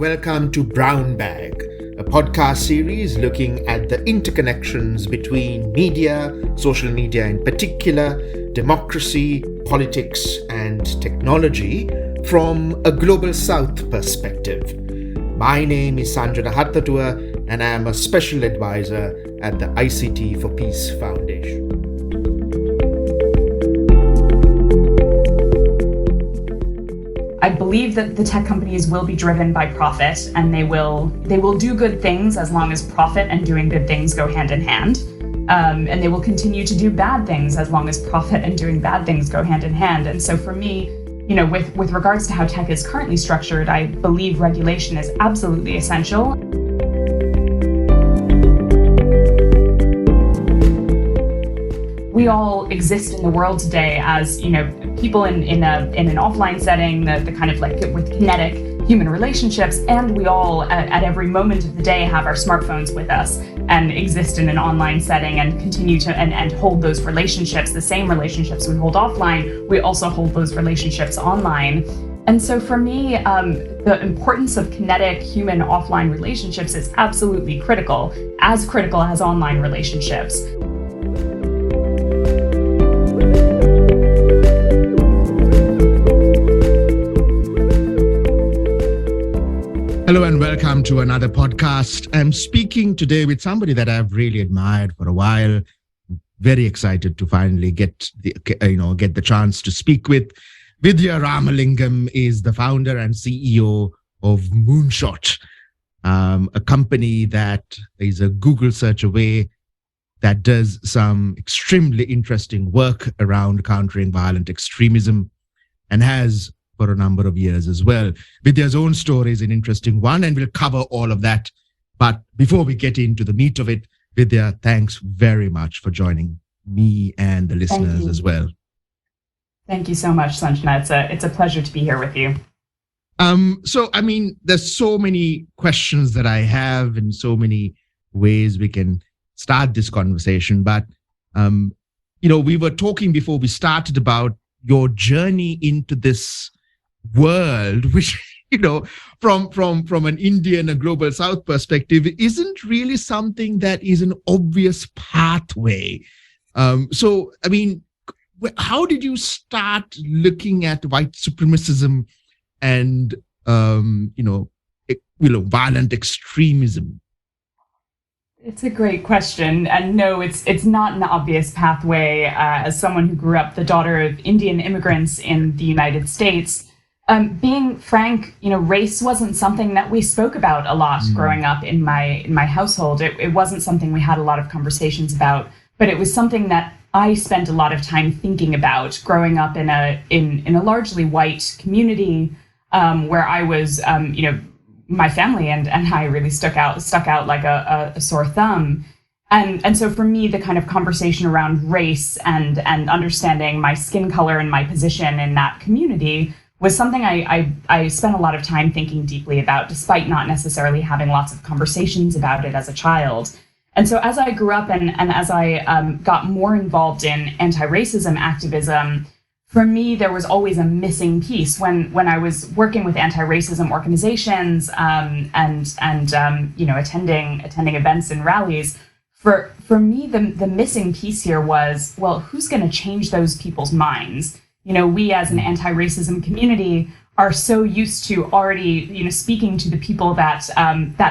welcome to Brown Bag, a podcast series looking at the interconnections between media, social media in particular, democracy, politics, and technology from a Global South perspective. My name is Hattotuwa, and I am a special advisor at the ICT for Peace Foundation. I believe that the tech companies will be driven by profit, and they will do good things as long as profit and doing good things go hand in hand. And they will continue to do bad things as long as profit and doing bad things go hand in hand. And so for me, with regards to how tech is currently structured, I believe regulation is absolutely essential. We all exist in the world today as, people in an offline setting, the kind of like with kinetic human relationships, and we all at every moment of the day have our smartphones with us and exist in an online setting and continue to and hold those relationships, the same relationships we hold offline, we also hold those relationships online. And so for me, the importance of kinetic human offline relationships is absolutely critical as online relationships. Hello and welcome to another podcast. I'm speaking today with somebody that I've really admired for a while. Very excited to finally get the chance to speak with. Vidhya Ramalingam is the founder and CEO of Moonshot, a company that is a Google search away that does some extremely interesting work around countering violent extremism and has for a number of years as well. Vidya's own story is an interesting one, and we'll cover all of that. But before we get into the meat of it, Vidya, thanks very much for joining me and the listeners as well. Thank you so much, Sanjana. It's a pleasure to be here with you. There's so many questions that I have and so many ways we can start this conversation. But, we were talking before we started about your journey into this world, which, from an Indian and Global South perspective, isn't really something that is an obvious pathway. How did you start looking at white supremacism and, violent extremism? It's a great question. And no, it's not an obvious pathway. As someone who grew up the daughter of Indian immigrants in the United States, being frank, race wasn't something that we spoke about a lot growing up in my household. It wasn't something we had a lot of conversations about, but it was something that I spent a lot of time thinking about growing up in a largely white community, where I was, my family and I really stuck out like a sore thumb. And so for me, the kind of conversation around race and understanding my skin color and my position in that community was something I spent a lot of time thinking deeply about, despite not necessarily having lots of conversations about it as a child. And so as I grew up and as I got more involved in anti-racism activism, for me, there was always a missing piece when I was working with anti-racism organizations and attending events and rallies. For me, the missing piece here was, well, who's going to change those people's minds? We as an anti-racism community are so used to already, speaking to the people that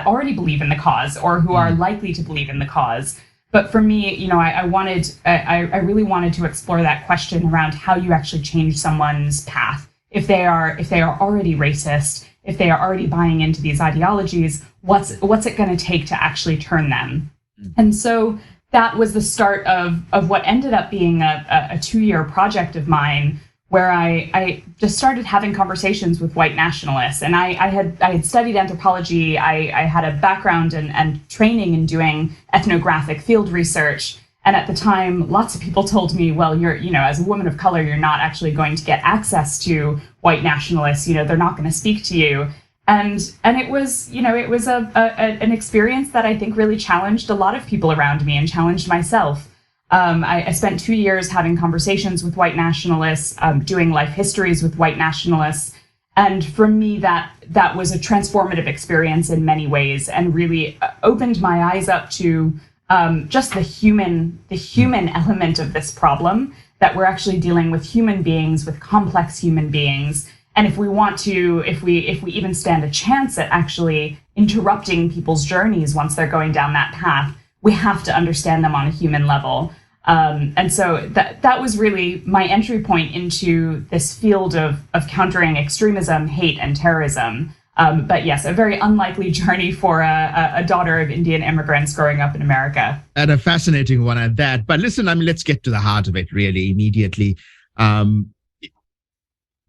already believe in the cause or who are likely to believe in the cause. But for me, I really wanted to explore that question around how you actually change someone's path. If they are already racist, if they are already buying into these ideologies, what's it going to take to actually turn them? And so that was the start of what ended up being a 2-year project of mine, where I just started having conversations with white nationalists. And I had studied anthropology. I had a background and training in doing ethnographic field research. And at the time, lots of people told me, well, you're, as a woman of color, you're not actually going to get access to white nationalists. They're not going to speak to you. And it was, an experience that I think really challenged a lot of people around me and challenged myself. I spent 2 years having conversations with white nationalists, doing life histories with white nationalists. And for me, that was a transformative experience in many ways, and really opened my eyes up to just the human element of this problem, that we're actually dealing with human beings, with complex human beings. And if we want to, if we even stand a chance at actually interrupting people's journeys once they're going down that path, we have to understand them on a human level. And so that was really my entry point into this field of countering extremism, hate, and terrorism. But yes, a very unlikely journey for a daughter of Indian immigrants growing up in America. And a fascinating one at that. But listen, let's get to the heart of it really immediately.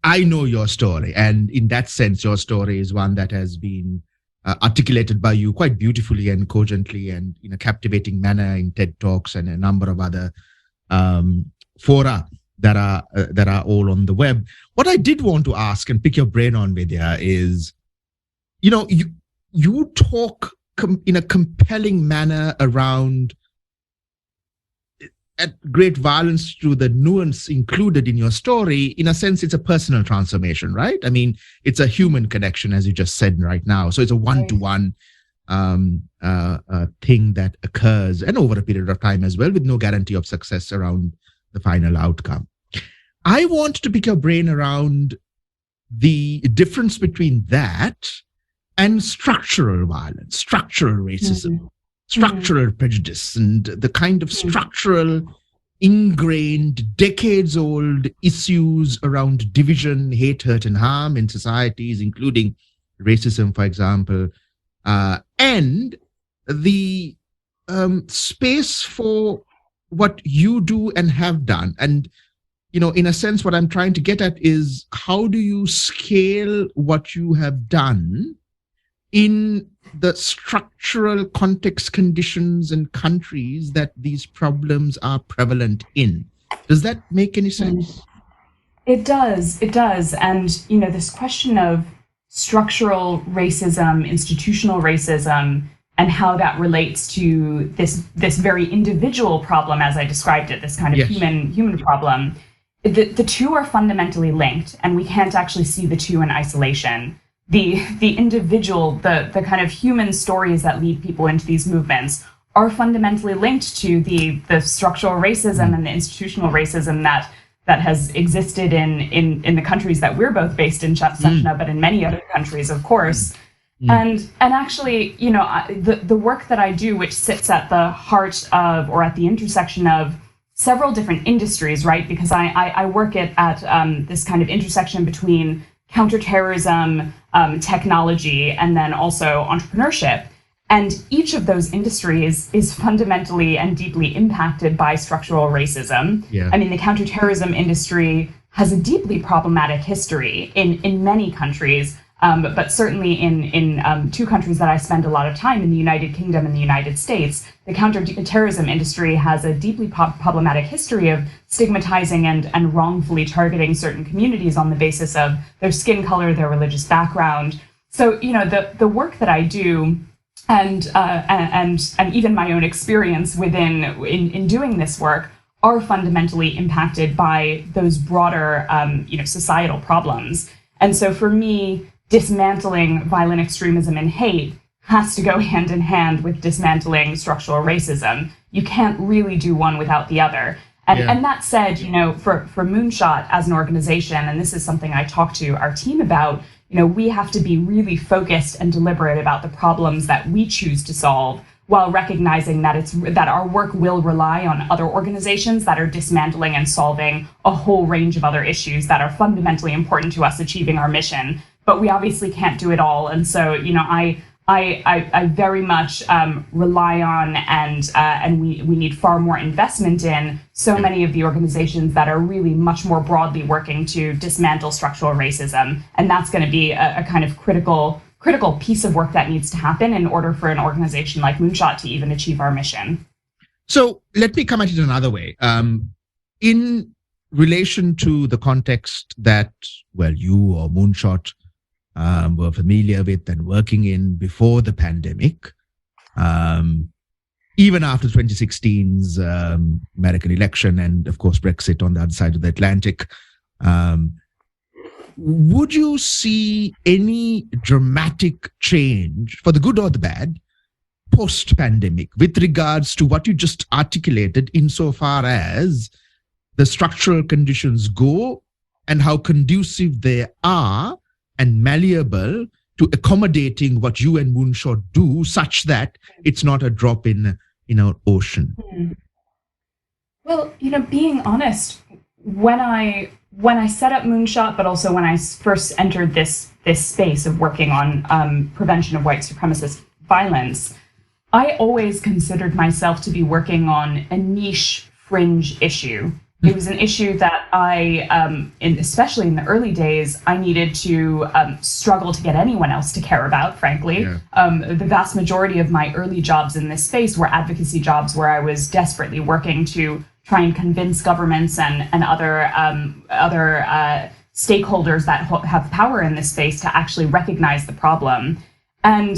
I know your story, and in that sense, your story is one that has been articulated by you quite beautifully and cogently and in a captivating manner in TED Talks and a number of other fora that are all on the web. What I did want to ask and pick your brain on, Vidhya, is, you talk in a compelling manner around at great violence to the nuance included in your story. In a sense, it's a personal transformation, right? It's a human connection, as you just said right now. So it's a one-to-one thing that occurs, and over a period of time as well, with no guarantee of success around the final outcome. I want to pick your brain around the difference between that and structural violence, structural racism, structural prejudice, and the kind of structural, ingrained, decades-old issues around division, hate, hurt, and harm in societies, including racism, for example, and the space for what you do and have done. And, in a sense, what I'm trying to get at is, how do you scale what you have done in the structural context, conditions, and countries that these problems are prevalent in? Does that make any sense? It does. And, this question of structural racism, institutional racism, and how that relates to this very individual problem, as I described it, this kind of human problem, the two are fundamentally linked, and we can't actually see the two in isolation. The individual, the kind of human stories that lead people into these movements are fundamentally linked to the structural racism and the institutional racism that has existed in the countries that we're both based in, Sachna, but in many other countries, of course. And actually, the work that I do, which sits at the heart of, or at the intersection of, several different industries, right? Because I work at this kind of intersection between counterterrorism, technology, and then also entrepreneurship. And each of those industries is fundamentally and deeply impacted by structural racism. Yeah. The counterterrorism industry has a deeply problematic history in many countries, but certainly in two countries that I spend a lot of time, in the United Kingdom and the United States. The counterterrorism industry has a deeply problematic history of stigmatizing and wrongfully targeting certain communities on the basis of their skin color, their religious background. So, the work that I do, and even my own experience in doing this work, are fundamentally impacted by those broader, societal problems. And so for me, dismantling violent extremism and hate has to go hand in hand with dismantling structural racism. You can't really do one without the other. And that said, for Moonshot as an organization, and this is something I talk to our team about, we have to be really focused and deliberate about the problems that we choose to solve, while recognizing that our work will rely on other organizations that are dismantling and solving a whole range of other issues that are fundamentally important to us achieving our mission. But we obviously can't do it all. And so, I very much rely on and we need far more investment in so many of the organizations that are really much more broadly working to dismantle structural racism. And that's going to be a kind of critical piece of work that needs to happen in order for an organization like Moonshot to even achieve our mission. So let me come at it another way. In relation to the context that, you or Moonshot were familiar with and working in before the pandemic, even after 2016's American election and, of course, Brexit on the other side of the Atlantic, would you see any dramatic change, for the good or the bad, post-pandemic, with regards to what you just articulated, insofar as the structural conditions go and how conducive they are and malleable to accommodating what you and Moonshot do, such that it's not a drop in an ocean? Well, being honest, when I set up Moonshot, but also when I first entered this space of working on prevention of white supremacist violence, I always considered myself to be working on a niche fringe issue. It was an issue that especially in the early days, I needed to struggle to get anyone else to care about, frankly. Yeah. The vast majority of my early jobs in this space were advocacy jobs where I was desperately working to try and convince governments and other stakeholders that have power in this space to actually recognize the problem. And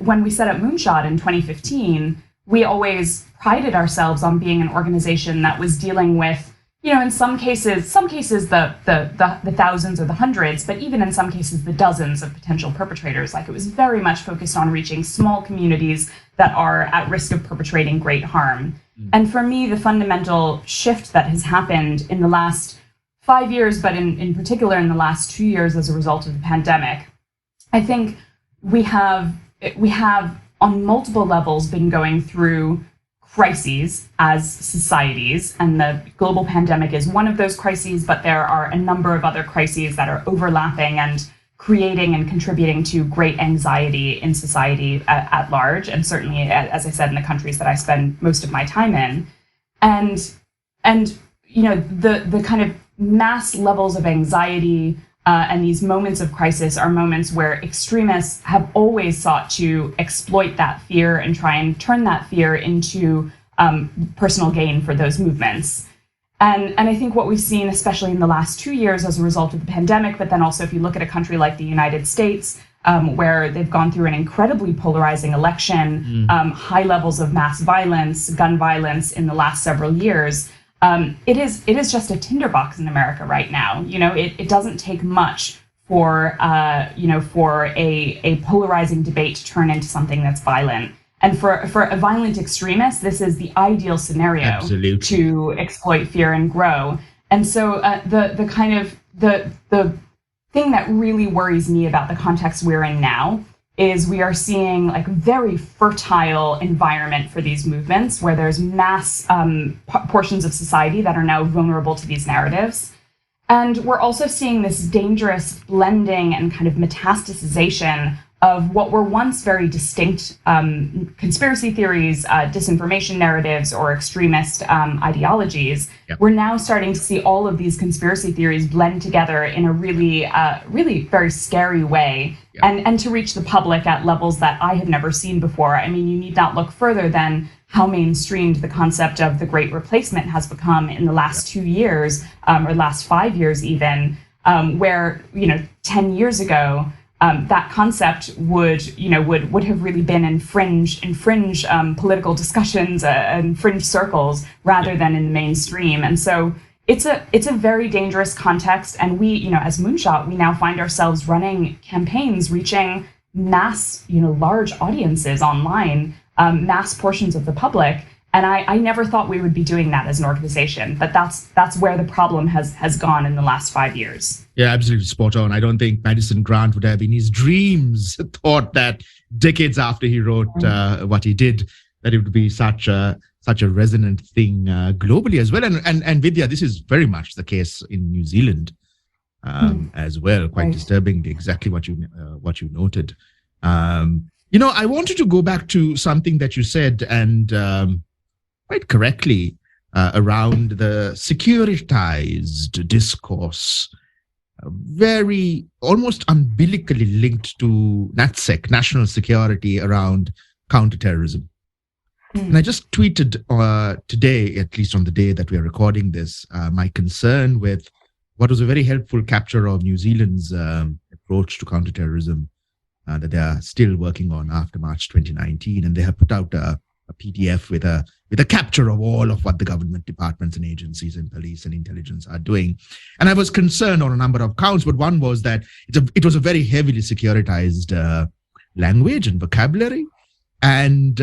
when we set up Moonshot in 2015, we always prided ourselves on being an organization that was dealing with, in some cases the thousands or the hundreds, but even in some cases the dozens of potential perpetrators. Like, it was very much focused on reaching small communities that are at risk of perpetrating great harm. And for me, the fundamental shift that has happened in the last 5 years, but in particular in the last 2 years as a result of the pandemic, I think we have on multiple levels been going through crises as societies, and the global pandemic is one of those crises, but there are a number of other crises that are overlapping and creating and contributing to great anxiety in society at large, and certainly, as I said, in the countries that I spend most of my time in. And the kind of mass levels of anxiety and these moments of crisis are moments where extremists have always sought to exploit that fear and try and turn that fear into personal gain for those movements. And I think what we've seen, especially in the last 2 years as a result of the pandemic, but then also if you look at a country like the United States, where they've gone through an incredibly polarizing election, high levels of mass violence, gun violence in the last several years, it is just a tinderbox in America right now. It doesn't take much for a polarizing debate to turn into something that's violent. And for a violent extremist, this is the ideal scenario. Absolutely. To exploit fear and grow. And so the thing that really worries me about the context we're in now is we are seeing like very fertile environment for these movements where there's mass portions of society that are now vulnerable to these narratives. And we're also seeing this dangerous blending and kind of metastasization of what were once very distinct conspiracy theories, disinformation narratives, or extremist ideologies. Yep. We're now starting to see all of these conspiracy theories blend together in a really, really very scary way, yep. and to reach the public at levels that I have never seen before. I mean, you need not look further than how mainstreamed the concept of the Great Replacement has become in the last 2 years, or last 5 years even, where 10 years ago, that concept would have really been in fringe political discussions and fringe circles rather than in the mainstream. And so it's a very dangerous context. And we, as Moonshot, we now find ourselves running campaigns reaching mass, large audiences online, mass portions of the public. And I never thought we would be doing that as an organization, but that's where the problem has gone in the last 5 years. Yeah, absolutely spot on. I don't think Madison Grant would have in his dreams thought that decades after he wrote what he did, that it would be such a resonant thing globally as well. And Vidhya, this is very much the case in New Zealand as well. Quite right. Disturbingly, exactly what you noted. I wanted to go back to something that you said, and quite correctly, around the securitized discourse, very almost umbilically linked to NatSec, national security, around counterterrorism. And I just tweeted today, at least on the day that we are recording this, my concern with what was a very helpful capture of New Zealand's approach to counterterrorism that they are still working on after March 2019. And they have put out a PDF with a with a capture of all of what the government departments and agencies and police and intelligence are doing. And I was concerned on a number of counts, but one was that it was a very heavily securitized language and vocabulary. And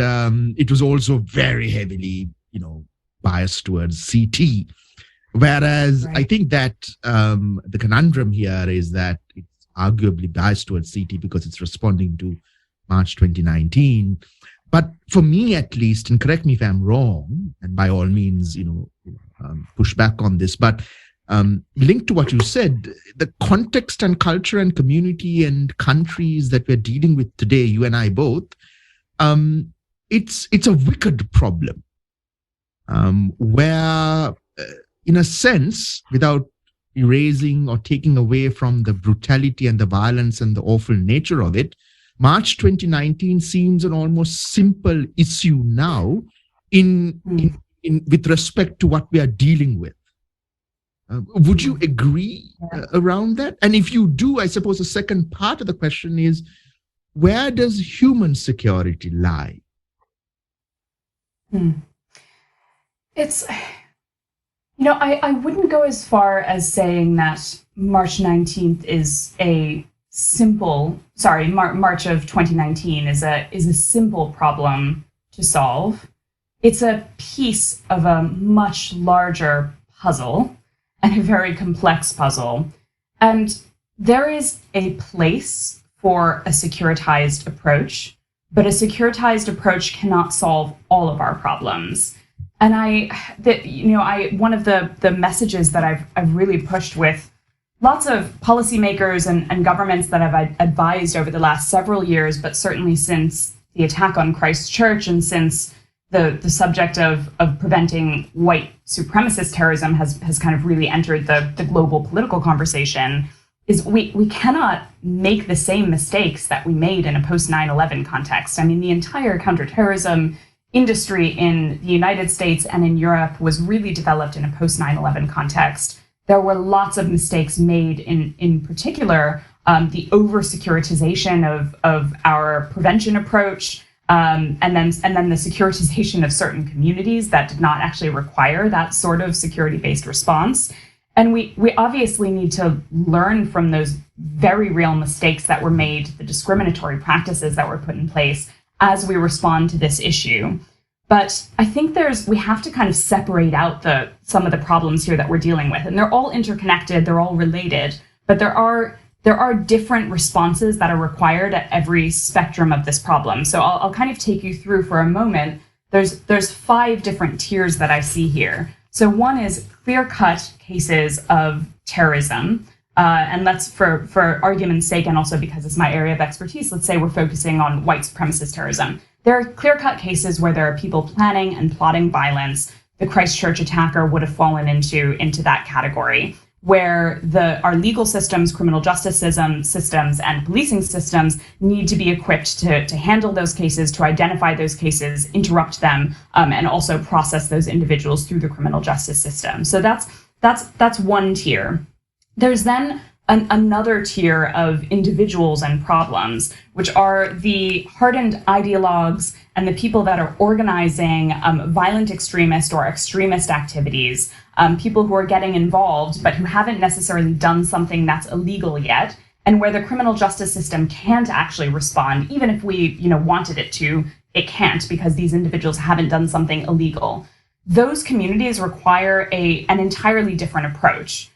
it was also very heavily, biased towards CT. Whereas I think that the conundrum here is that it's arguably biased towards CT because it's responding to March 2019. But for me, at least, and correct me if I'm wrong, and by all means, push back on this, but linked to what you said, the context and culture and community and countries that we're dealing with today, you and I both, it's a wicked problem where, in a sense, without erasing or taking away from the brutality and the violence and the awful nature of it, March 2019 seems an almost simple issue now in with respect to what we are dealing with. Would you agree around that? And if you do, I suppose the second part of the question is, where does human security lie? It's, I wouldn't go as far as saying that March 19th is a March of 2019 is a simple problem to solve. It's a piece of a much larger puzzle and a very complex puzzle. And there is a place for a securitized approach, but a securitized approach cannot solve all of our problems. And one of the messages that I've really pushed with lots of policymakers and governments that I've advised over the last several years, but certainly since the attack on Christchurch and since the subject of preventing white supremacist terrorism has kind of really entered the global political conversation, is we cannot make the same mistakes that we made in a post 9/11 context. I mean, the entire counterterrorism industry in the United States and in Europe was really developed in a post 9/11 context. There were lots of mistakes made, in particular, the over-securitization of our prevention approach, and then the securitization of certain communities that did not actually require that sort of security-based response. And we obviously need to learn from those very real mistakes that were made, the discriminatory practices that were put in place as we respond to this issue. But I think we have to kind of separate out some of the problems here that we're dealing with. And they're all interconnected, they're all related, but there are different responses that are required at every spectrum of this problem. So I'll kind of take you through for a moment. There's 5 different tiers that I see here. So one is clear-cut cases of terrorism. And let's, for argument's sake, and also because it's my area of expertise, let's say we're focusing on white supremacist terrorism. There are clear-cut cases where there are people planning and plotting violence. The Christchurch attacker would have fallen into that category, where our legal systems, criminal justice systems, and policing systems need to be equipped to handle those cases, to identify those cases, interrupt them, and also process those individuals through the criminal justice system. So that's one tier. There's then another tier of individuals and problems, which are the hardened ideologues and the people that are organizing violent extremist or extremist activities, people who are getting involved, but who haven't necessarily done something that's illegal yet, and where the criminal justice system can't actually respond. Even if we wanted it to, it can't, because these individuals haven't done something illegal. Those communities require an entirely different approach.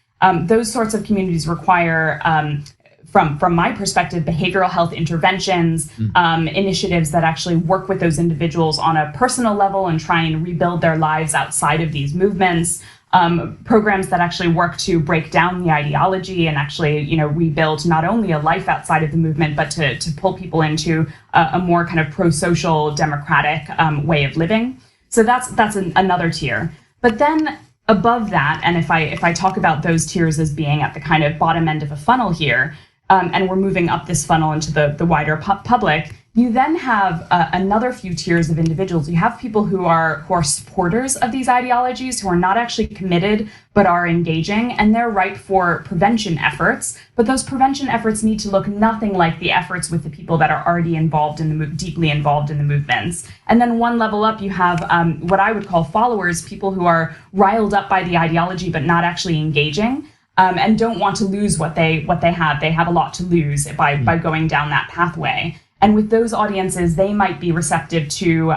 Those sorts of communities require, from my perspective, behavioral health interventions, initiatives that actually work with those individuals on a personal level and try and rebuild their lives outside of these movements, programs that actually work to break down the ideology and actually, rebuild not only a life outside of the movement, but to pull people into a more kind of pro-social, democratic way of living. So that's another tier. But then above that, and if I talk about those tiers as being at the kind of bottom end of a funnel here, and we're moving up this funnel into the wider public, You then have another few tiers of individuals. You have people who are supporters of these ideologies, who are not actually committed but are engaging, and they're ripe for prevention efforts. But those prevention efforts need to look nothing like the efforts with the people that are already involved in the deeply involved in the movements. And then one level up, you have what I would call followers, people who are riled up by the ideology but not actually engaging. And don't want to lose what they have. They have a lot to lose by going down that pathway. And with those audiences, they might be receptive to,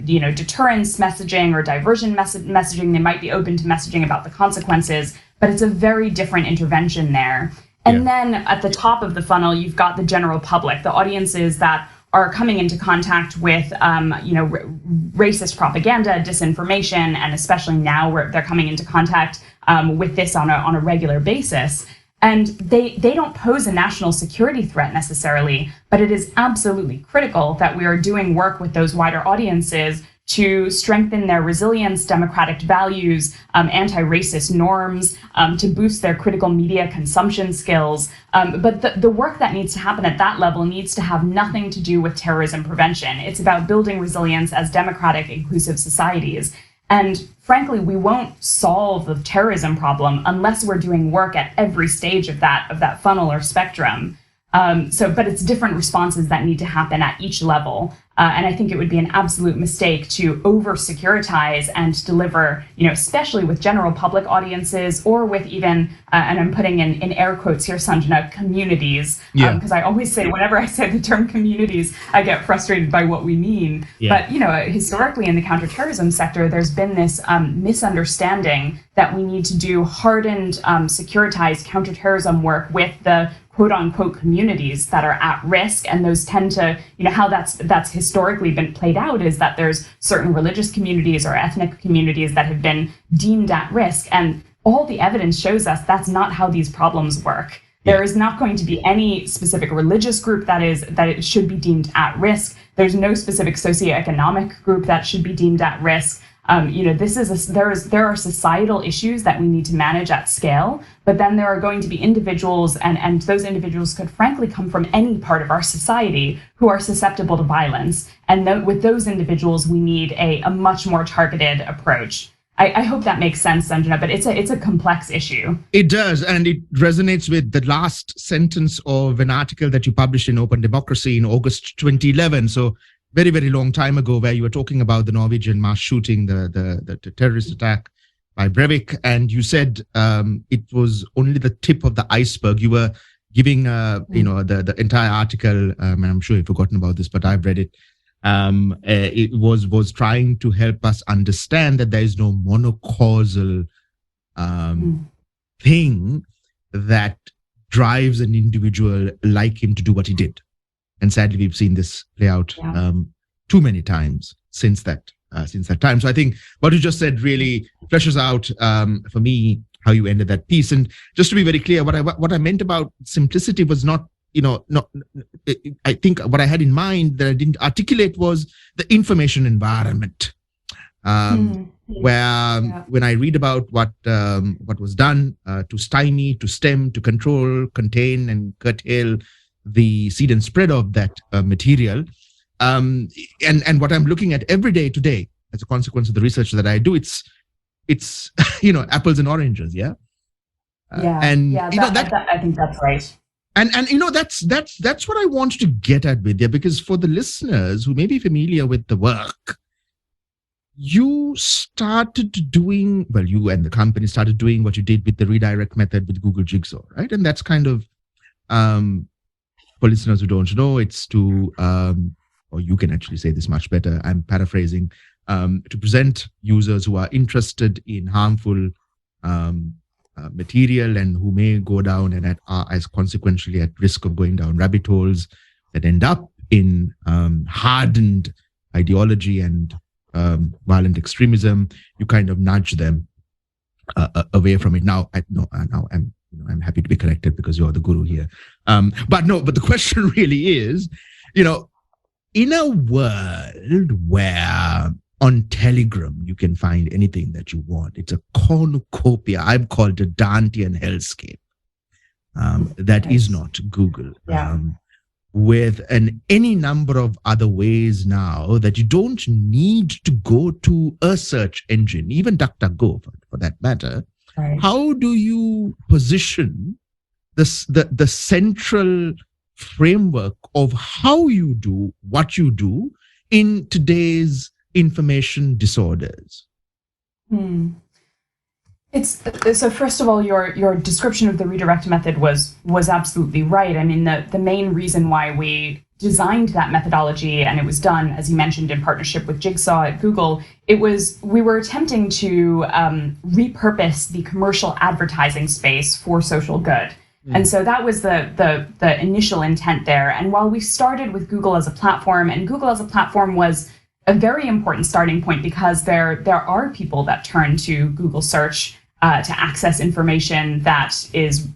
deterrence messaging or diversion messaging. They might be open to messaging about the consequences, but it's a very different intervention there. And then at the top of the funnel, you've got the general public, the audiences that are coming into contact with, racist propaganda, disinformation, and especially now where they're coming into contact with this on a regular basis. And they don't pose a national security threat necessarily, but it is absolutely critical that we are doing work with those wider audiences to strengthen their resilience, democratic values, anti-racist norms, to boost their critical media consumption skills. But the work that needs to happen at that level needs to have nothing to do with terrorism prevention. It's about building resilience as democratic, inclusive societies. And frankly, we won't solve the terrorism problem unless we're doing work at every stage of that funnel or spectrum. But it's different responses that need to happen at each level. And I think it would be an absolute mistake to over-securitize and deliver, especially with general public audiences or with even, and I'm putting in air quotes here, Sanjana, communities. Because I always say, whenever I say the term communities, I get frustrated by what we mean. But, historically in the counterterrorism sector, there's been this misunderstanding that we need to do hardened, securitized counterterrorism work with the quote unquote communities that are at risk. And those tend to, how that's historically been played out is that there's certain religious communities or ethnic communities that have been deemed at risk. And all the evidence shows us that's not how these problems work. There is not going to be any specific religious group that it should be deemed at risk. There's no specific socioeconomic group that should be deemed at risk. There are societal issues that we need to manage at scale, but then there are going to be individuals, and those individuals could frankly come from any part of our society who are susceptible to violence. And with those individuals, we need a much more targeted approach. I hope that makes sense, Sanjana, but it's a complex issue. It does, and it resonates with the last sentence of an article that you published in Open Democracy in August 2011. So very, very long time ago, where you were talking about the Norwegian mass shooting, the terrorist attack by Breivik, and you said it was only the tip of the iceberg. You were giving, the entire article, and I'm sure you've forgotten about this, but I've read it. It was trying to help us understand that there is no monocausal thing that drives an individual like him to do what he did. And sadly, we've seen this play out too many times since that time. So I think what you just said really fleshes out for me how you ended that piece. And just to be very clear, what I meant about simplicity was not, I think what I had in mind that I didn't articulate was the information environment, where when I read about what was done to stymie, to stem, to control, contain, and curtail the seed and spread of that material, and what I'm looking at every day today as a consequence of the research that I do, it's apples and oranges, I think that's right. And that's what I want to get at, Vidhya, because for the listeners who may be familiar with the work, you and the company started doing what you did with the redirect method with Google Jigsaw, right? And that's kind of for listeners who don't know, it's to, or you can actually say this much better, I'm paraphrasing, to present users who are interested in harmful material and who may go down and are as consequentially at risk of going down rabbit holes that end up in hardened ideology and violent extremism. You kind of nudge them away from it. Now I'm happy to be corrected because you're the guru here. But the question really is, in a world where on Telegram you can find anything that you want, it's a cornucopia. I've called it Dantean hellscape. That is not Google. with any number of other ways now that you don't need to go to a search engine, even DuckDuckGo for that matter. Right. How do you position the central framework of how you do what you do in today's information disorders? It's so. First of all, your description of the redirect method was absolutely right. I mean, the main reason why we designed that methodology, and it was done, as you mentioned, in partnership with Jigsaw at Google, we were attempting to repurpose the commercial advertising space for social good. And so that was the initial intent there. And while we started with Google as a platform, and Google as a platform was a very important starting point because there are people that turn to Google search to access information that is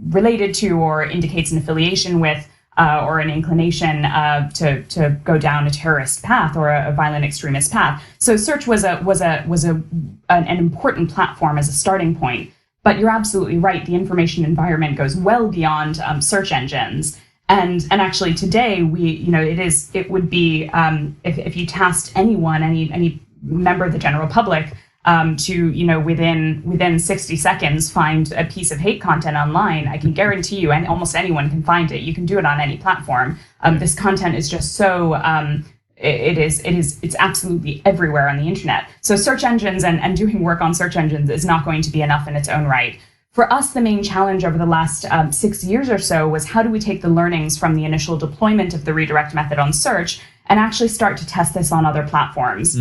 related to or indicates an affiliation with or an inclination to go down a terrorist path or a violent extremist path. So search was an important platform as a starting point. But you're absolutely right. The information environment goes well beyond search engines. And actually today it would be if you tasked anyone, any member of the general public to within 60 seconds find a piece of hate content online, I can guarantee you, and almost anyone can find it. You can do it on any platform. This content is just so it's absolutely everywhere on the internet. So search engines and doing work on search engines is not going to be enough in its own right. For us, the main challenge over the last 6 years or so was how do we take the learnings from the initial deployment of the redirect method on search and actually start to test this on other platforms.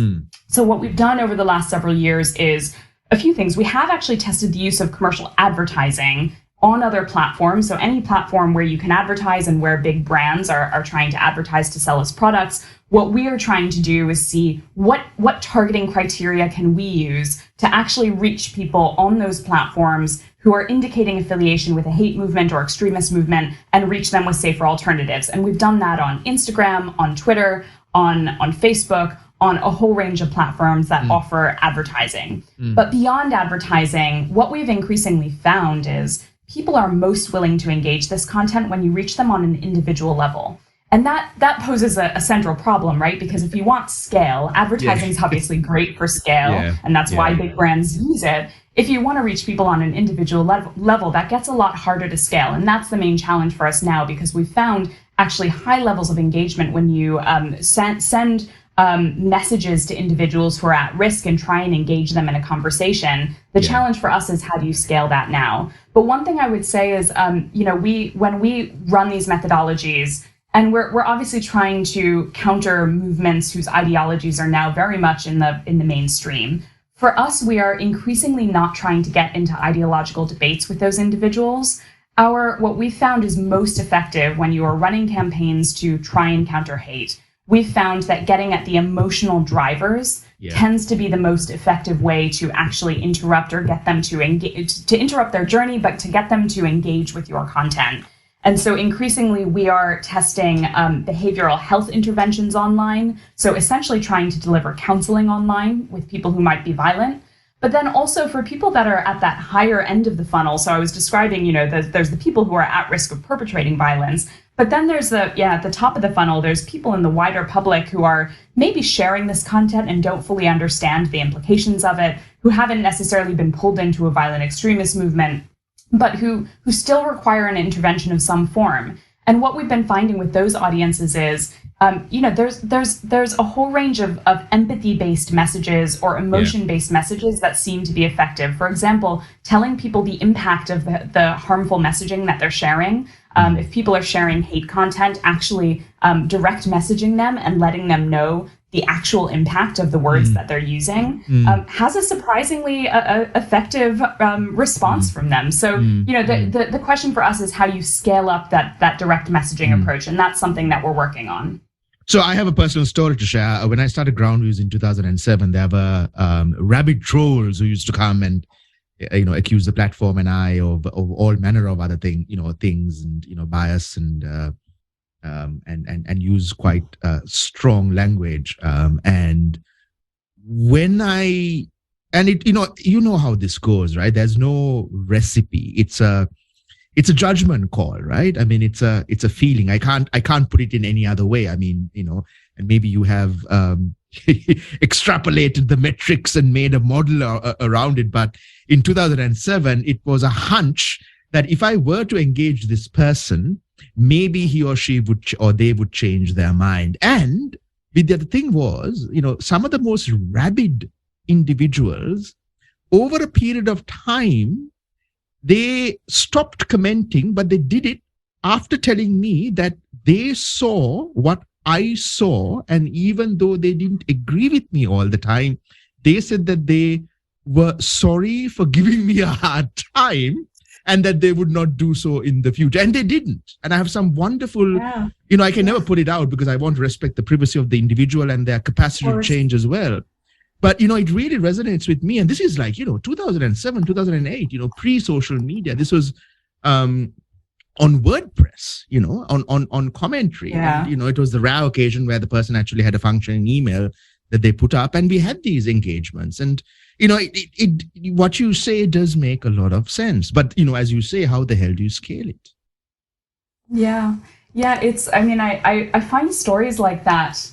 So what we've done over the last several years is a few things. We have actually tested the use of commercial advertising on other platforms. So any platform where you can advertise and where big brands are trying to advertise to sell us products, what we are trying to do is see what targeting criteria can we use to actually reach people on those platforms who are indicating affiliation with a hate movement or extremist movement and reach them with safer alternatives. And we've done that on Instagram, on Twitter, on Facebook, on a whole range of platforms that offer advertising. But beyond advertising, what we've increasingly found is people are most willing to engage this content when you reach them on an individual level. And that poses a central problem, right? Because if you want scale, advertising is obviously great for scale, and that's why big brands use it. If you want to reach people on an individual level, that gets a lot harder to scale. And that's the main challenge for us now, because we've found actually high levels of engagement when you send messages to individuals who are at risk and try and engage them in a conversation. The challenge for us is how do you scale that now? But one thing I would say is, when we run these methodologies, and we're obviously trying to counter movements whose ideologies are now very much in the mainstream. For us, we are increasingly not trying to get into ideological debates with those individuals. What we found is most effective when you are running campaigns to try and counter hate. We've found that getting at the emotional drivers tends to be the most effective way to actually interrupt or get them to engage, to interrupt their journey, but to get them to engage with your content. And so increasingly, we are testing behavioral health interventions online. So essentially trying to deliver counseling online with people who might be violent. But then also for people that are at that higher end of the funnel. So I was describing, there's the people who are at risk of perpetrating violence. But then there's at the top of the funnel, there's people in the wider public who are maybe sharing this content and don't fully understand the implications of it, who haven't necessarily been pulled into a violent extremist movement, but who still require an intervention of some form. And what we've been finding with those audiences is, there's a whole range of empathy-based messages or emotion-based messages that seem to be effective. For example, telling people the impact of the harmful messaging that they're sharing. If people are sharing hate content, actually direct messaging them and letting them know the actual impact of the words that they're using has a surprisingly effective response from them. So, the question for us is how you scale up that direct messaging approach. And that's something that we're working on. So I have a personal story to share. When I started Ground Views in 2007, there were rabid trolls who used to come and accuse the platform and I of all manner of other things and bias and use quite strong language. And when how this goes, right? There's no recipe. It's it's a judgment call, right? I mean, it's a feeling. I can't put it in any other way. I mean, and maybe you have extrapolated the metrics and made a model around it. But in 2007, it was a hunch that if I were to engage this person, maybe he or she would, or they would change their mind. And the thing was, some of the most rabid individuals over a period of time, they stopped commenting, but they did it after telling me that they saw what I saw. And even though they didn't agree with me all the time, they said that they were sorry for giving me a hard time and that they would not do so in the future. And they didn't. And I have some wonderful, I can never put it out because I want to respect the privacy of the individual and their capacity to change as well. But, it really resonates with me. And this is like, 2007, 2008, pre-social media. This was on WordPress, on commentary. Yeah. And, it was the rare occasion where the person actually had a functioning email that they put up. And we had these engagements. And, what you say does make a lot of sense. But, as you say, how the hell do you scale it? Yeah. Yeah. I find stories like that.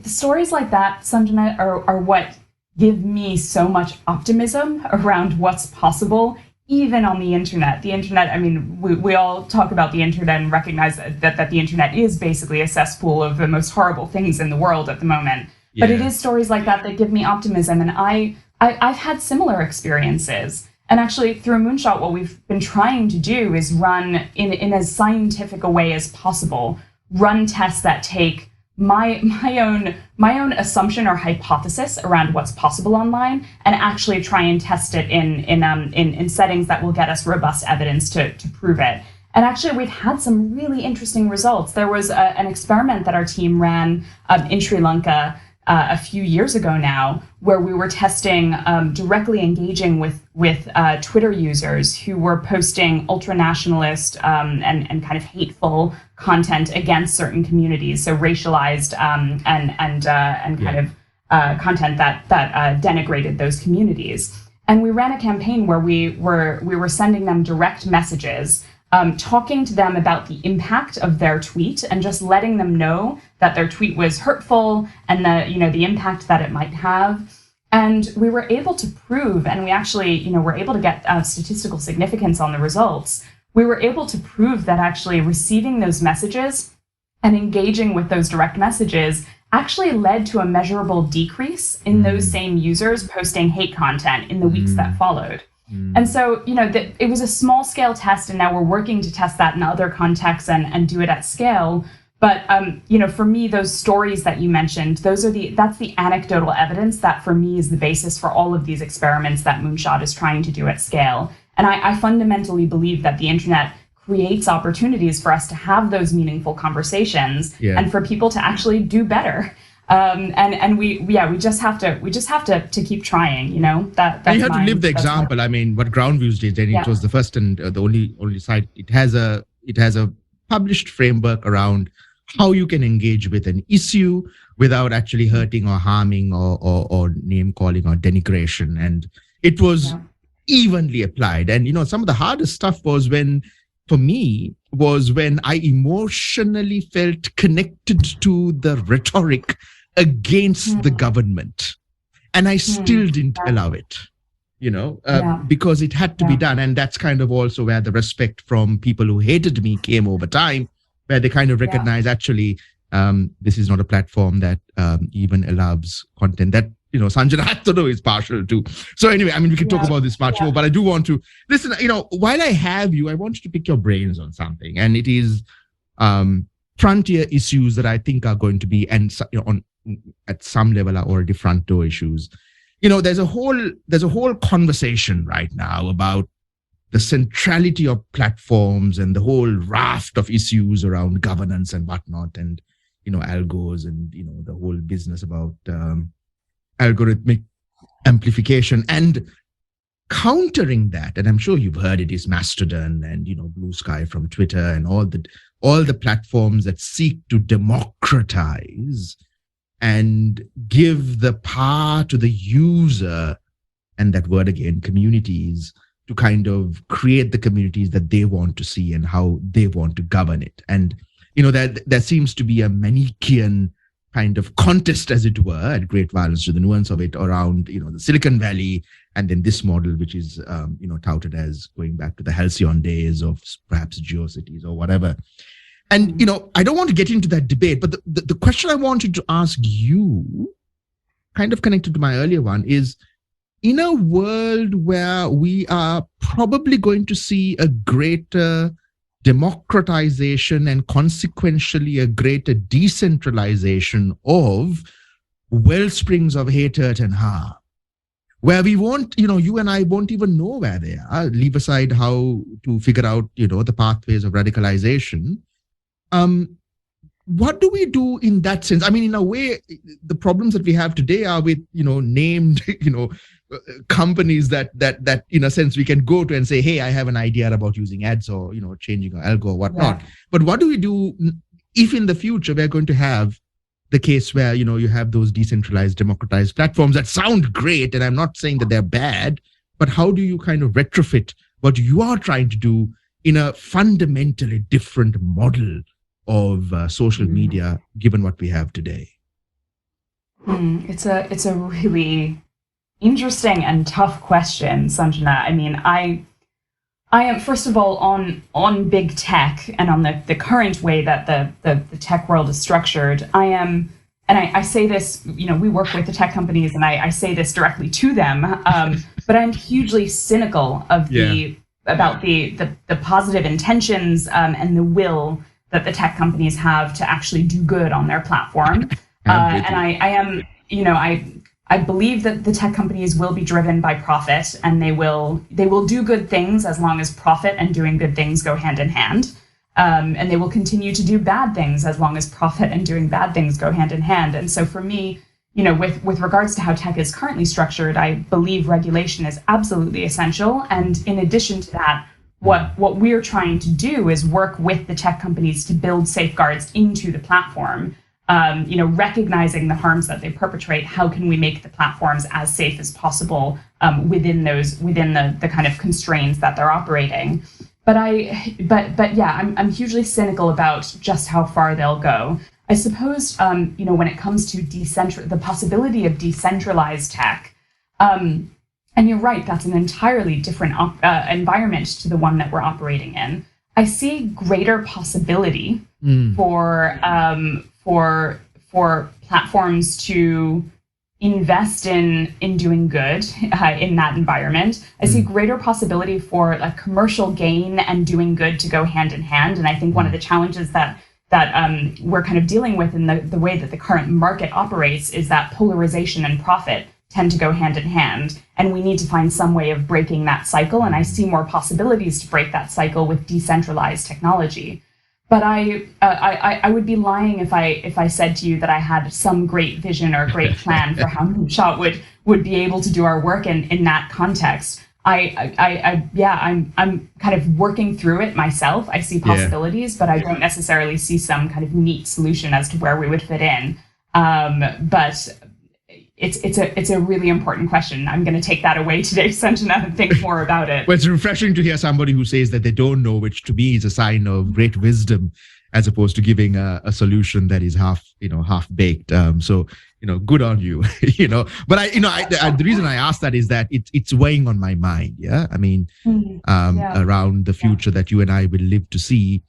Stories like that, Sanjana, are what give me so much optimism around what's possible, even on the internet. The internet, we all talk about the internet and recognize that the internet is basically a cesspool of the most horrible things in the world at the moment. Yeah. But it is stories like that give me optimism. And I've had similar experiences. And actually, through Moonshot, what we've been trying to do is run in as scientific a way as possible, run tests that take my own assumption or hypothesis around what's possible online, and actually try and test it in settings that will get us robust evidence to prove it. And actually, we've had some really interesting results. There was an experiment that our team ran in Sri Lanka a few years ago now, where we were testing directly engaging with Twitter users who were posting ultra-nationalist and kind of hateful content against certain communities, so racialized and kind of content that denigrated those communities. And we ran a campaign where we were sending them direct messages, talking to them about the impact of their tweet and just letting them know that their tweet was hurtful and the impact that it might have. And we were able to prove, and we actually, were able to get statistical significance on the results. We were able to prove that actually receiving those messages and engaging with those direct messages actually led to a measurable decrease in those same users posting hate content in the weeks that followed. And so, it was a small scale test, and now we're working to test that in other contexts and do it at scale. But, for me, those stories that you mentioned, that's the anecdotal evidence that for me is the basis for all of these experiments that Moonshot is trying to do at scale. And I fundamentally believe that the internet creates opportunities for us to have those meaningful conversations and for people to actually do better. And we just have to keep trying, that's you have to live the example. What Groundviews did, and it was the first and the only site. It has a published framework around how you can engage with an issue without actually hurting or harming or name calling or denigration. And it was evenly applied. And, some of the hardest stuff was when I emotionally felt connected to the rhetoric against the government. And I still didn't allow it, because it had to be done. And that's kind of also where the respect from people who hated me came over time, where they kind of recognize actually, this is not a platform that even allows content that, Sanjana Hattotuwa is partial to. So anyway, we can talk about this much more, but I do want to listen, while I have you, I want you to pick your brains on something. And it is frontier issues that I think are going to be, and at some level are already front door issues. There's a whole conversation right now about the centrality of platforms and the whole raft of issues around governance and whatnot, and algos and the whole business about algorithmic amplification, and countering that. And I'm sure you've heard it is Mastodon and Blue Sky from Twitter and all the platforms that seek to democratize and give the power to the user, and that word again, communities, to kind of create the communities that they want to see and how they want to govern it. And, that there seems to be a Manichaean kind of contest, as it were, at great violence to the nuance of it around, the Silicon Valley, and then this model, which is, touted as going back to the halcyon days of perhaps GeoCities or whatever. And, I don't want to get into that debate, but the question I wanted to ask you, kind of connected to my earlier one, is in a world where we are probably going to see a greater democratization and consequentially a greater decentralization of wellsprings of hate, hurt, and harm, where we won't, you and I won't even know where they are, leave aside how to figure out, the pathways of radicalization. What do we do in that sense? I mean, in a way, the problems that we have today are with, named, companies that in a sense we can go to and say, hey, I have an idea about using ads or, changing an algo or whatnot. Yeah. But what do we do if in the future we're going to have the case where, you have those decentralized, democratized platforms that sound great, and I'm not saying that they're bad, but how do you kind of retrofit what you are trying to do in a fundamentally different model of social media, given what we have today? It's a really interesting and tough question, Sanjana. I mean, I am, first of all, on big tech and on the current way that the tech world is structured, I am, and I say this, we work with the tech companies, and I say this directly to them, but I'm hugely cynical of about the positive intentions and the will that the tech companies have to actually do good on their platform. And I am, I believe that the tech companies will be driven by profit, and they will do good things as long as profit and doing good things go hand in hand. And they will continue to do bad things as long as profit and doing bad things go hand in hand. And so for me, with regards to how tech is currently structured, I believe regulation is absolutely essential. And in addition to that, what we're trying to do is work with the tech companies to build safeguards into the platform. Recognizing the harms that they perpetrate, how can we make the platforms as safe as possible within the kind of constraints that they're operating? But I'm hugely cynical about just how far they'll go. I suppose when it comes to the possibility of decentralized tech, and you're right, that's an entirely different environment to the one that we're operating in. I see greater possibility for platforms to invest in doing good in that environment. I see greater possibility for like commercial gain and doing good to go hand in hand. And I think one of the challenges that we're kind of dealing with in the way that the current market operates is that polarization and profit tend to go hand in hand. And we need to find some way of breaking that cycle. And I see more possibilities to break that cycle with decentralized technology. But I would be lying if I said to you that I had some great vision or great plan for how Moonshot would be able to do our work in that context. I'm kind of working through it myself. I see possibilities, but I don't necessarily see some kind of neat solution as to where we would fit in. But it's a really important question. I'm going to take that away today, Sanjana, and think more about it. Well, it's refreshing to hear somebody who says that they don't know, which to me is a sign of great wisdom, as opposed to giving a solution that is half baked. So good on you. But the reason I ask that is that it's weighing on my mind. Yeah, I mean, around the future that you and I will live to see.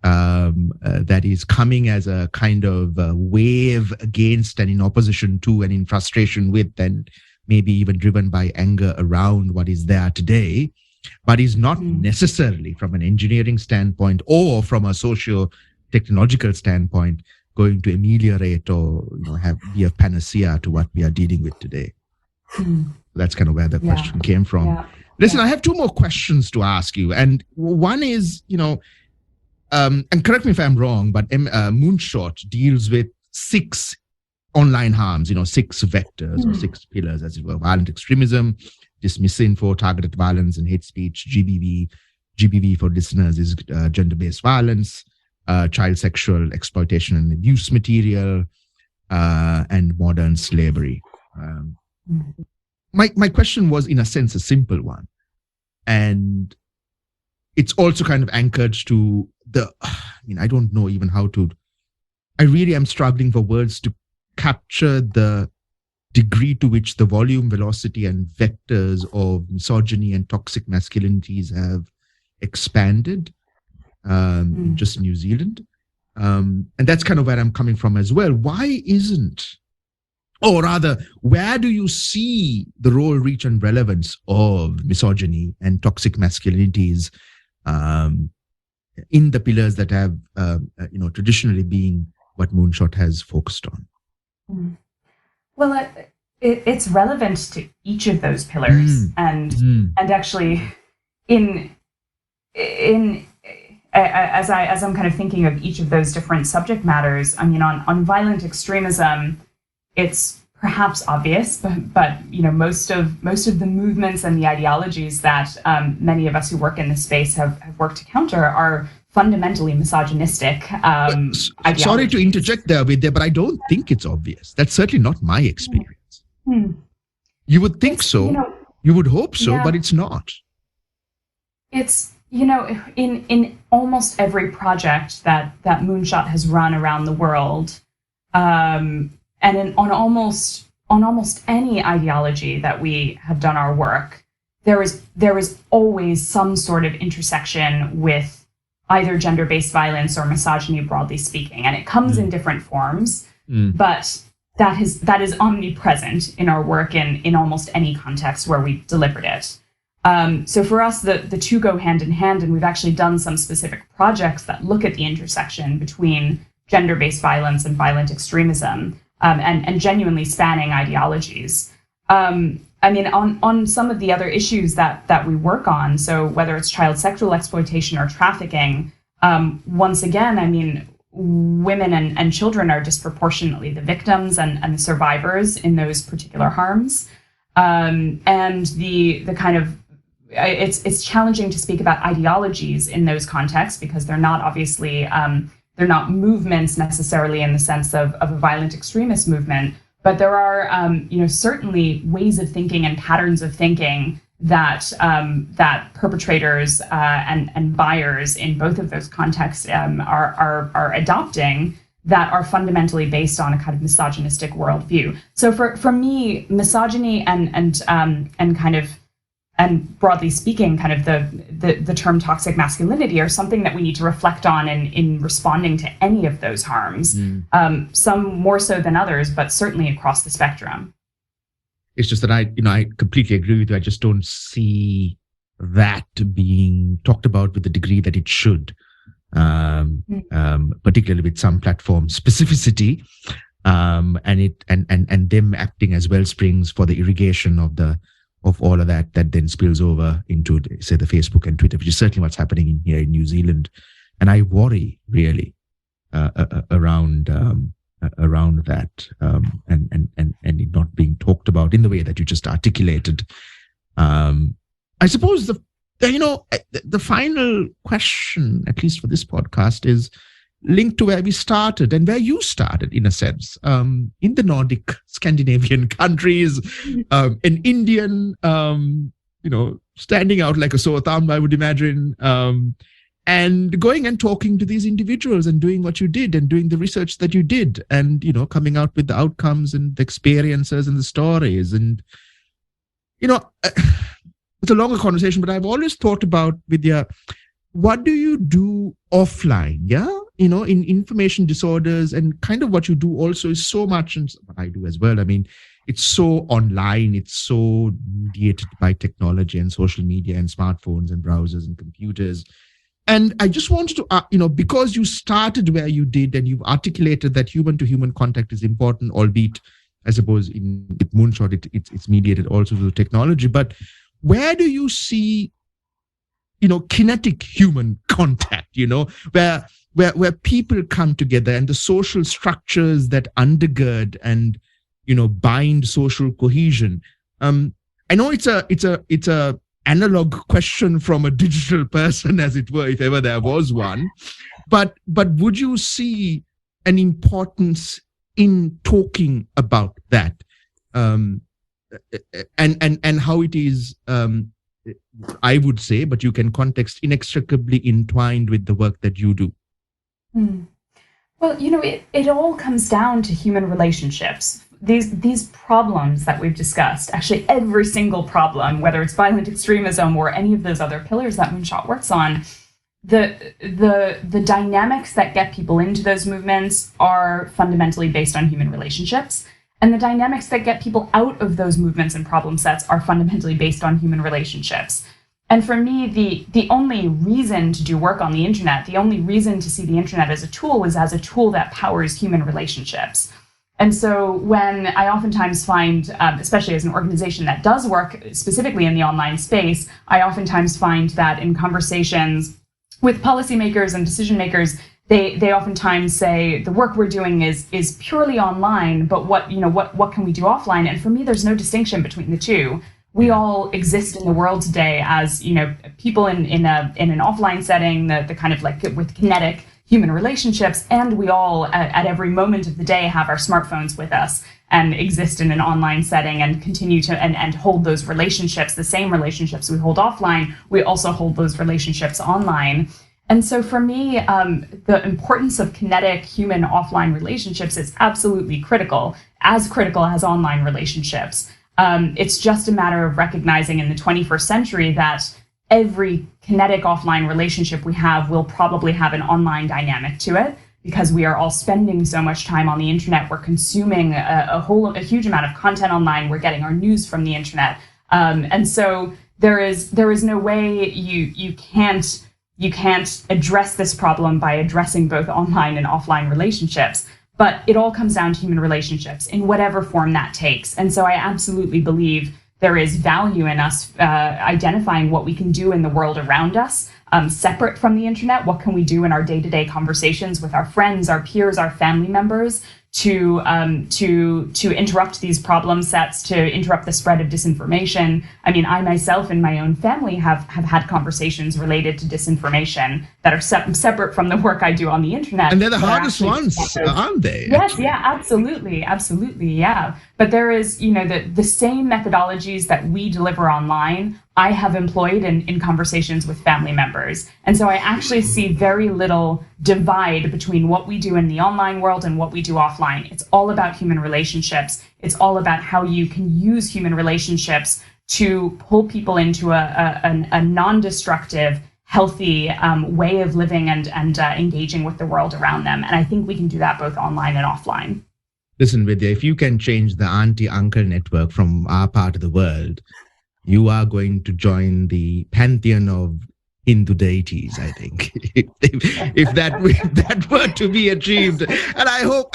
That is coming as a kind of wave against and in opposition to and in frustration with, and maybe even driven by anger around what is there today, but is not necessarily from an engineering standpoint or from a socio-technological standpoint going to ameliorate or be a panacea to what we are dealing with today. That's kind of where the question came from. Yeah. Listen, I have two more questions to ask you. And one is, and correct me if I'm wrong, but Moonshot deals with 6 online harms, 6 vectors or 6 pillars, as it were: violent extremism, misinfo, targeted violence, and hate speech. GBV. GBV for listeners is gender-based violence, child sexual exploitation and abuse material, and modern slavery. My question was, in a sense, a simple one. and it's also kind of anchored to I don't know even how to, I really am struggling for words to capture the degree to which the volume, velocity, and vectors of misogyny and toxic masculinities have expanded in just New Zealand. And that's kind of where I'm coming from as well. Why isn't, or rather, where do you see the role, reach, and relevance of misogyny and toxic masculinities in the pillars that have, traditionally been what Moonshot has focused on? Well, it's relevant to each of those pillars, and actually, as I'm kind of thinking of each of those different subject matters, I mean, on violent extremism, it's perhaps obvious, but most of the movements and the ideologies that many of us who work in this space have worked to counter are fundamentally misogynistic. Sorry to interject there, Vidhya, but I don't think it's obvious. That's certainly not my experience. You would think so. You would hope so, yeah. But it's not. It's, in almost every project that Moonshot has run around the world, and on almost any ideology that we have done our work, there is always some sort of intersection with either gender-based violence or misogyny, broadly speaking, and it comes in different forms, but that is omnipresent in our work in almost any context where we delivered it. So for us, the two go hand in hand, and we've actually done some specific projects that look at the intersection between gender-based violence and violent extremism, and genuinely spanning ideologies. I mean, on some of the other issues that we work on, so whether it's child sexual exploitation or trafficking, once again, I mean, women and children are disproportionately the victims and the survivors in those particular harms. And the kind of, it's challenging to speak about ideologies in those contexts because they're not obviously, they're not movements necessarily in the sense of a violent extremist movement, but there are, certainly ways of thinking and patterns of thinking that that perpetrators and buyers in both of those contexts are adopting that are fundamentally based on a kind of misogynistic worldview. So for me, misogyny and kind of, and broadly speaking, kind of the term toxic masculinity are something that we need to reflect on in responding to any of those harms, some more so than others, but certainly across the spectrum. It's just that I completely agree with you. I just don't see that being talked about with the degree that it should, particularly with some platform specificity, and them acting as wellsprings for the irrigation of all of that then spills over into, say, the Facebook and Twitter, which is certainly what's happening here in New Zealand. And I worry really around that, and it not being talked about in the way that you just articulated. I suppose the final question, at least for this podcast, is linked to where we started and where you started, in a sense, in the Nordic Scandinavian countries, an Indian, standing out like a sore thumb, I would imagine, and going and talking to these individuals and doing what you did and doing the research that you did and, coming out with the outcomes and the experiences and the stories. And, it's a longer conversation, but I've always thought about, Vidhya, what do you do offline? Yeah. In information disorders, and kind of what you do also is so much, and what I do as well. I mean, it's so online, it's so mediated by technology and social media and smartphones and browsers and computers. And I just wanted to, because you started where you did and you've articulated that human to human contact is important, albeit, I suppose, with Moonshot, it's mediated also through technology. But where do you see, kinetic human contact, where people come together and the social structures that undergird and, bind social cohesion? I know it's a analog question from a digital person, as it were, if ever there was one, but would you see an importance in talking about that, and how it is I would say, but you can context inextricably entwined with the work that you do? Well, it all comes down to human relationships. These problems that we've discussed, actually every single problem, whether it's violent extremism or any of those other pillars that Moonshot works on, the dynamics that get people into those movements are fundamentally based on human relationships. And the dynamics that get people out of those movements and problem sets are fundamentally based on human relationships. And for me, the only reason to do work on the internet, the only reason to see the internet as a tool is as a tool that powers human relationships. And so when I oftentimes find, especially as an organization that does work specifically in the online space, I oftentimes find that in conversations with policymakers and decision makers, they oftentimes say the work we're doing is purely online, but what can we do offline? And for me, there's no distinction between the two. We all exist in the world today as people in an offline setting, the kind of like with kinetic human relationships, and we all at every moment of the day have our smartphones with us and exist in an online setting and continue to and hold those relationships, the same relationships we hold offline, we also hold those relationships online. And so for me, the importance of kinetic human offline relationships is absolutely critical as online relationships. It's just a matter of recognizing in the 21st century that every kinetic offline relationship we have will probably have an online dynamic to it, because we are all spending so much time on the internet. We're consuming a huge amount of content online. We're getting our news from the internet. And so there is no way you can't address this problem by addressing both online and offline relationships. But it all comes down to human relationships in whatever form that takes. And so I absolutely believe there is value in us identifying what we can do in the world around us, separate from the internet. What can we do in our day-to-day conversations with our friends, our peers, our family members to interrupt these problem sets, to interrupt the spread of disinformation? I mean, I myself in my own family have had conversations related to disinformation that are separate from the work I do on the internet. And they're the hardest ones, aren't they? Yes, yeah, absolutely, yeah. But there is, the same methodologies that we deliver online, I have employed in conversations with family members. And so I actually see very little divide between what we do in the online world and what we do offline. It's all about human relationships. It's all about how you can use human relationships to pull people into a non-destructive, healthy way of living and engaging with the world around them. And I think we can do that both online and offline. Listen, Vidhya, if you can change the auntie-uncle network from our part of the world, you are going to join the pantheon of Hindu deities, I think, if that were to be achieved, and I hope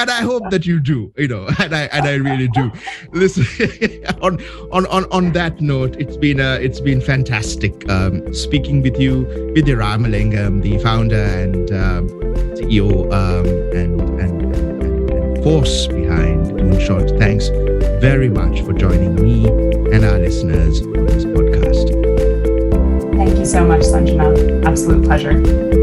that you do, and I really do. Listen, on that note, it's been fantastic speaking with you, Vidhya Ramalingam, the founder and CEO and force behind Moonshot. Thanks very much for joining me and our listeners on this podcast. Thank you so much, Sanjana. Absolute pleasure.